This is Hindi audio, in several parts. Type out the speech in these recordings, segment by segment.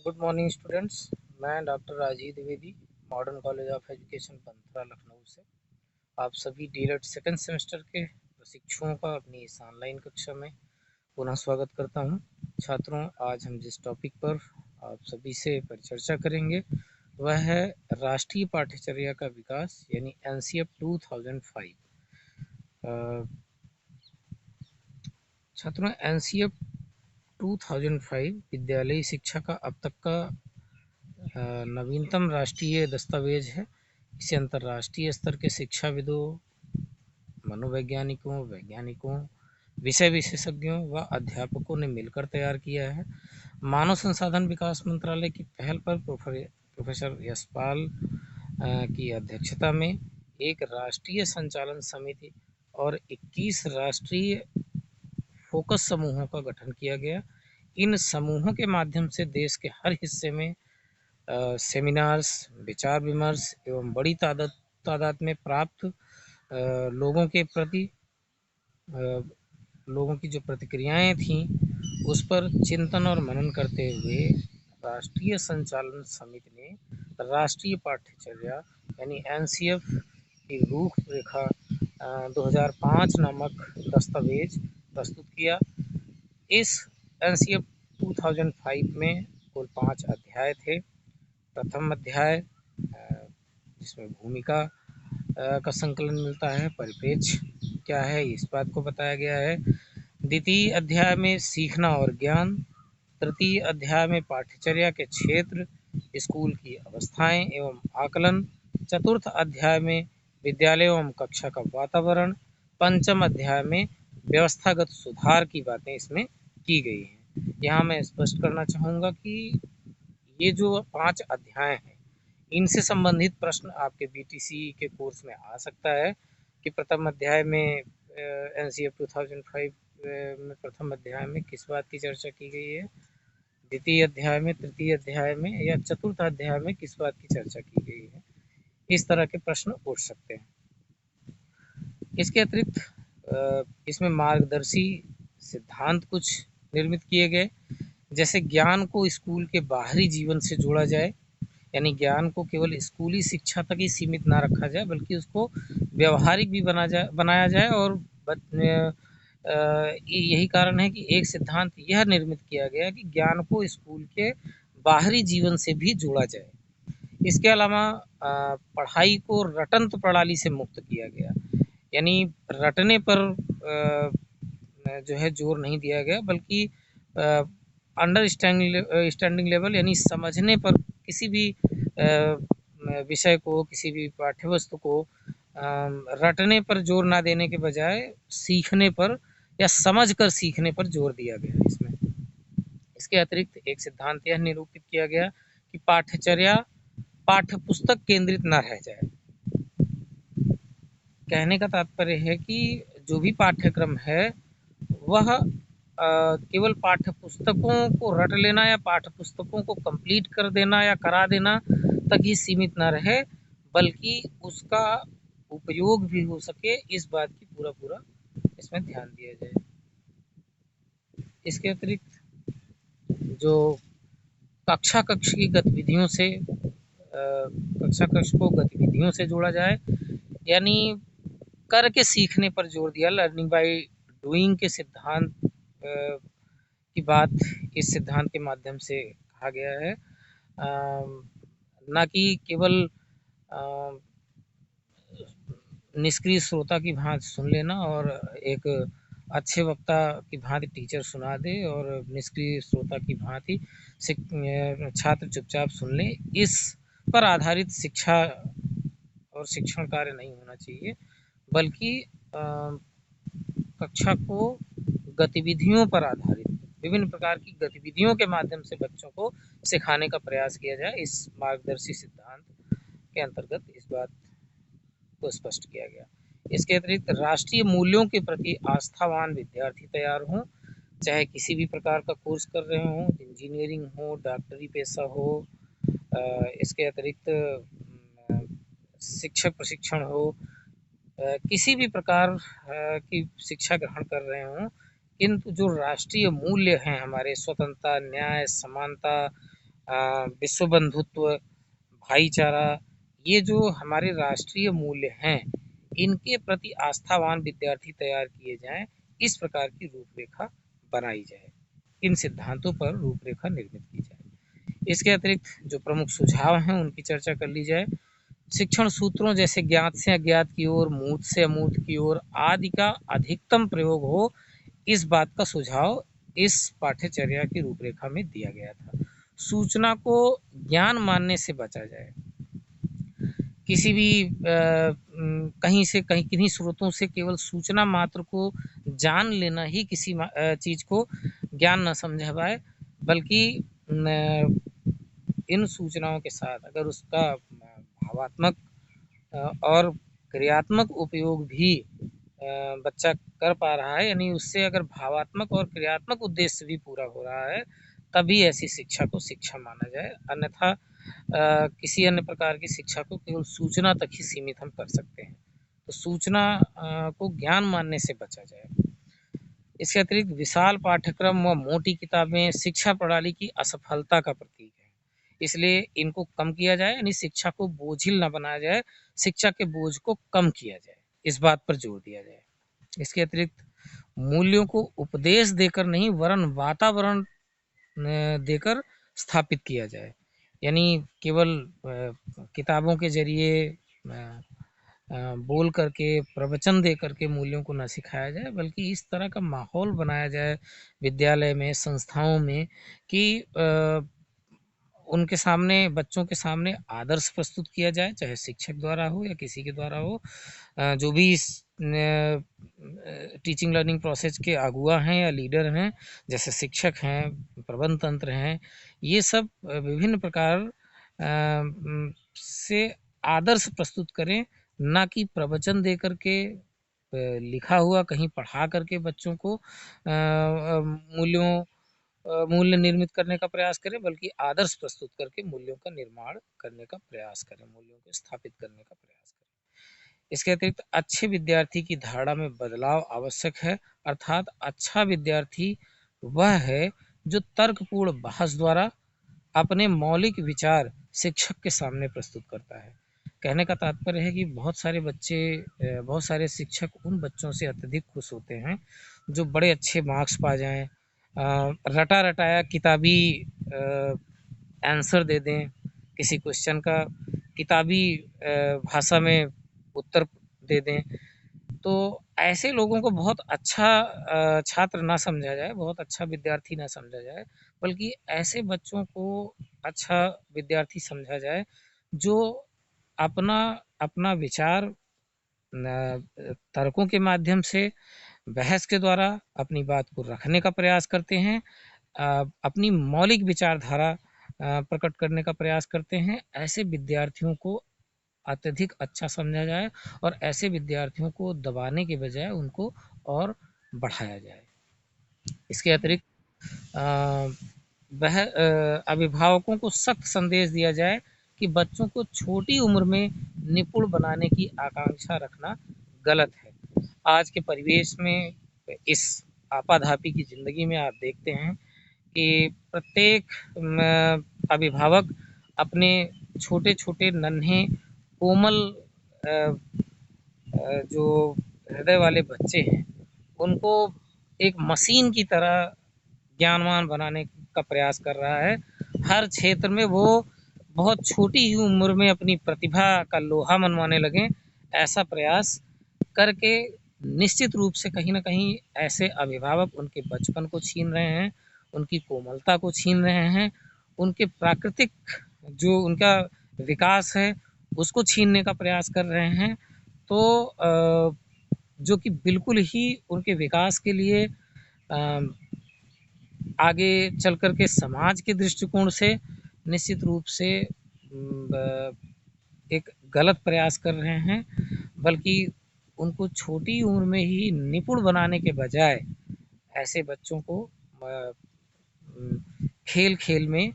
Good morning students. मैं doctor Rajeev Dwivedi, modern college of education Panthra Lucknow से आप सभी डीएलएड सेकेंड सेमेस्टर के प्रशिक्षुओं का अपनी इस ऑनलाइन कक्षा में पुनः स्वागत करता हूं। छात्रों, आज हम जिस टॉपिक पर आप सभी से परिचर्चा करेंगे वह है राष्ट्रीय पाठ्यचर्या का विकास यानी एनसीएफ 2005। छात्रों, एनसीएफ 2005 विद्यालयी शिक्षा का अब तक का नवीनतम राष्ट्रीय दस्तावेज है। इसे अंतर्राष्ट्रीय स्तर के शिक्षाविदों, मनोवैज्ञानिकों, वैज्ञानिकों, विषय विशेषज्ञों व अध्यापकों ने मिलकर तैयार किया है। मानव संसाधन विकास मंत्रालय की पहल पर प्रोफेसर यशपाल की अध्यक्षता में एक राष्ट्रीय संचालन समिति और 21 राष्ट्रीय फोकस समूहों का गठन किया गया। इन समूहों के माध्यम से देश के हर हिस्से में सेमिनार्स, विचार विमर्श एवं बड़ी तादाद में प्राप्त लोगों की जो प्रतिक्रियाएं थीं उस पर चिंतन और मनन करते हुए राष्ट्रीय संचालन समिति ने राष्ट्रीय पाठ्यचर्या यानी एनसीएफ की रूपरेखा 2005 नामक दस्तावेज प्रस्तुत किया। इस एनसीएफ 2005 में कुल 5 अध्याय थे। प्रथम अध्याय जिसमें भूमिका का संकलन मिलता है, परिप्रेक्ष्य क्या है इस बात को बताया गया है। द्वितीय अध्याय में सीखना और ज्ञान, तृतीय अध्याय में पाठ्यचर्या के क्षेत्र, स्कूल की अवस्थाएं एवं आकलन, चतुर्थ अध्याय में विद्यालय एवं कक्षा का वातावरण, पंचम अध्याय में व्यवस्थागत सुधार की बातें इसमें की गई हैं। यहाँ मैं स्पष्ट करना चाहूँगा कि ये जो 5 अध्याय हैं इनसे संबंधित प्रश्न आपके बीटीसी के कोर्स में आ सकता है कि प्रथम अध्याय में एनसीएफ 2005 में प्रथम अध्याय में किस बात की चर्चा की गई है, द्वितीय अध्याय में, तृतीय अध्याय में या चतुर्थ अध्याय में किस बात की चर्चा की गई है। इस तरह के प्रश्न उठ सकते हैं। इसके अतिरिक्त इसमें मार्गदर्शी सिद्धांत कुछ निर्मित किए गए, जैसे ज्ञान को स्कूल के बाहरी जीवन से जोड़ा जाए, यानी ज्ञान को केवल स्कूली शिक्षा तक ही सीमित ना रखा जाए बल्कि उसको व्यवहारिक भी बनाया जाए। और यही कारण है कि एक सिद्धांत यह निर्मित किया गया कि ज्ञान को स्कूल के बाहरी जीवन से भी जोड़ा जाए। इसके अलावा पढ़ाई को रटंत प्रणाली से मुक्त किया गया, यानी रटने पर जो है जोर नहीं दिया गया बल्कि अंडरस्टैंडिंग लेवल यानी समझने पर किसी भी विषय को, किसी भी पाठ्य वस्तु को रटने पर जोर ना देने के बजाय सीखने पर या समझकर सीखने पर जोर दिया गया इसमें। इसके अतिरिक्त एक सिद्धांत यह निरूपित किया गया कि पाठ्यचर्या पाठ्य पुस्तक केंद्रित न रह जाए। कहने का तात्पर्य है कि जो भी पाठ्यक्रम है वह केवल पाठ्य पुस्तकों को रट लेना या पाठ्य पुस्तकों को कंप्लीट कर देना या करा देना तक ही सीमित न रहे, बल्कि उसका उपयोग भी हो सके, इस बात की पूरा इसमें ध्यान दिया जाए। इसके अतिरिक्त जो कक्षा कक्ष की गतिविधियों से कक्षा कक्ष को गतिविधियों से जोड़ा जाए, यानी करके सीखने पर जोर दिया। लर्निंग बाय डूइंग के सिद्धांत की बात इस सिद्धांत के माध्यम से कहा गया है, न कि केवल निष्क्रिय श्रोता की भांति सुन लेना और एक अच्छे वक्ता की भांति टीचर सुना दे और निष्क्रिय श्रोता की भांति छात्र चुपचाप सुन ले। इस पर आधारित शिक्षा और शिक्षण कार्य नहीं होना चाहिए, बल्कि कक्षा को गतिविधियों पर आधारित विभिन्न प्रकार की गतिविधियों के माध्यम से बच्चों को सिखाने का प्रयास किया जाए। इस मार्गदर्शी सिद्धांत के अंतर्गत इस बात को स्पष्ट किया गया। इसके अतिरिक्त राष्ट्रीय मूल्यों के प्रति आस्थावान विद्यार्थी तैयार हों, चाहे किसी भी प्रकार का कोर्स कर रहे हों, इंजीनियरिंग हो, डॉक्टरी पेशा हो, इसके अतिरिक्त शिक्षक प्रशिक्षण हो, किसी भी प्रकार की शिक्षा ग्रहण कर रहे हों, किंतु जो राष्ट्रीय मूल्य हैं हमारे, स्वतंत्रता, न्याय, समानता, विश्व बंधुत्व, भाईचारा, ये जो हमारे राष्ट्रीय मूल्य हैं, इनके प्रति आस्थावान विद्यार्थी तैयार किए जाएं, इस प्रकार की रूपरेखा बनाई जाए, इन सिद्धांतों पर रूपरेखा निर्मित की जाए। इसके अतिरिक्त जो प्रमुख सुझाव हैं उनकी चर्चा कर ली जाए। शिक्षण सूत्रों जैसे ज्ञात से अज्ञात की ओर, मूर्त से अमूर्त की ओर आदि का अधिकतम प्रयोग हो, इस बात का सुझाव इस पाठ्यचर्या की रूपरेखा में दिया गया था। सूचना को ज्ञान मानने से बचा जाए। किसी भी कहीं से कहीं किन्हीं स्रोतों से केवल सूचना मात्र को जान लेना ही किसी चीज को ज्ञान न समझा पाए, बल्कि इन सूचनाओं के साथ अगर उसका भावात्मक और क्रियात्मक उपयोग भी बच्चा कर पा रहा है, यानी उससे अगर भावात्मक और क्रियात्मक उद्देश्य भी पूरा हो रहा है, तभी ऐसी शिक्षा को शिक्षा माना जाए। अन्यथा किसी अन्य प्रकार की शिक्षा को केवल सूचना तक ही सीमित हम कर सकते हैं। तो सूचना को ज्ञान मानने से बचा जाए। इसके अतिरिक्त विशाल पाठ्यक्रम व मोटी किताबें शिक्षा प्रणाली की असफलता का प्रतीक है, इसलिए इनको कम किया जाए, यानी शिक्षा को बोझिल न बनाया जाए, शिक्षा के बोझ को कम किया जाए, इस बात पर जोर दिया जाए। इसके अतिरिक्त मूल्यों को उपदेश देकर नहीं वरन वातावरण देकर स्थापित किया जाए, यानी केवल किताबों के जरिए बोल करके, प्रवचन दे करके मूल्यों को न सिखाया जाए, बल्कि इस तरह का माहौल बनाया जाए विद्यालय में, संस्थाओं में, कि उनके सामने, बच्चों के सामने आदर्श प्रस्तुत किया जाए, चाहे शिक्षक द्वारा हो या किसी के द्वारा हो। जो भी इस टीचिंग लर्निंग प्रोसेस के अगुआ हैं या लीडर हैं, जैसे शिक्षक हैं, प्रबंध तंत्र हैं, ये सब विभिन्न प्रकार से आदर्श प्रस्तुत करें, ना कि प्रवचन दे करके, लिखा हुआ कहीं पढ़ा करके बच्चों को मूल्य निर्मित करने का प्रयास करें, बल्कि आदर्श प्रस्तुत करके मूल्यों का निर्माण करने का प्रयास करें, मूल्यों को स्थापित करने का प्रयास करें। इसके अतिरिक्त अच्छे विद्यार्थी की धारणा में बदलाव आवश्यक है, अर्थात अच्छा विद्यार्थी वह है जो तर्कपूर्ण बहस द्वारा अपने मौलिक विचार शिक्षक के सामने प्रस्तुत करता है। कहने का तात्पर्य है कि बहुत सारे बच्चे, बहुत सारे शिक्षक उन बच्चों से अत्यधिक खुश होते हैं जो बड़े अच्छे मार्क्स पा जाएं, रटा रटाया किताबी आंसर दे दें, किसी क्वेश्चन का किताबी भाषा में उत्तर दे दें। तो ऐसे लोगों को बहुत अच्छा छात्र ना समझा जाए, बहुत अच्छा विद्यार्थी ना समझा जाए, बल्कि ऐसे बच्चों को अच्छा विद्यार्थी समझा जाए जो अपना अपना विचार तर्कों के माध्यम से, बहस के द्वारा अपनी बात को रखने का प्रयास करते हैं, अपनी मौलिक विचारधारा प्रकट करने का प्रयास करते हैं। ऐसे विद्यार्थियों को अत्यधिक अच्छा समझा जाए और ऐसे विद्यार्थियों को दबाने के बजाय उनको और बढ़ाया जाए। इसके अतिरिक्त वह अभिभावकों को सख्त संदेश दिया जाए कि बच्चों को छोटी उम्र में निपुण बनाने की आकांक्षा रखना गलत है। आज के परिवेश में, इस आपाधापी की ज़िंदगी में आप देखते हैं कि प्रत्येक अभिभावक अपने छोटे-छोटे नन्हे कोमल जो हृदय वाले बच्चे हैं, उनको एक मशीन की तरह ज्ञानवान बनाने का प्रयास कर रहा है। हर क्षेत्र में वो बहुत छोटी ही उम्र में अपनी प्रतिभा का लोहा मनवाने लगें, ऐसा प्रयास करके निश्चित रूप से कहीं न कहीं ऐसे अभिभावक उनके बचपन को छीन रहे हैं, उनकी कोमलता को छीन रहे हैं, उनके प्राकृतिक जो उनका विकास है, उसको छीनने का प्रयास कर रहे हैं। तो जो कि बिल्कुल ही उनके विकास के लिए आगे चल कर के समाज के दृष्टिकोण से निश्चित रूप से एक गलत प्रयास कर रहे हैं, बल्कि उनको छोटी उम्र में ही निपुण बनाने के बजाय ऐसे बच्चों को खेल-खेल में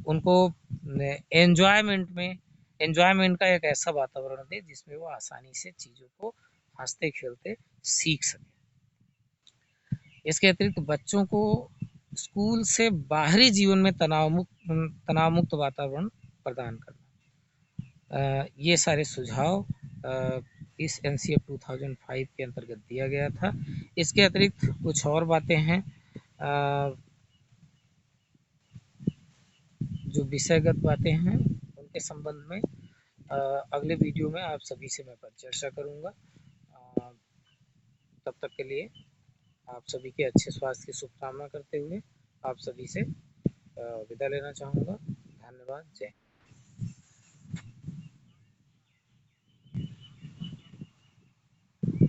उनको एन्जॉयमेंट का एक ऐसा वातावरण दें जिसमें वो आसानी से चीज़ों को हँसते-खेलते सीख सकें। इसके अतिरिक्त बच्चों को स्कूल से बाहरी जीवन में तनाव मुक्त वातावरण प्रदान करना। ये सारे सुझाव इस एनसीएफ 2005 के अंतर्गत दिया गया था। इसके अतिरिक्त कुछ और बातें हैं जो विषयगत बातें हैं, उनके संबंध में अगले वीडियो में आप सभी से मैं चर्चा करूंगा। तब तक के लिए आप सभी के अच्छे स्वास्थ्य की शुभकामना करते हुए आप सभी से विदा लेना चाहूँगा। धन्यवाद। जय हिंद।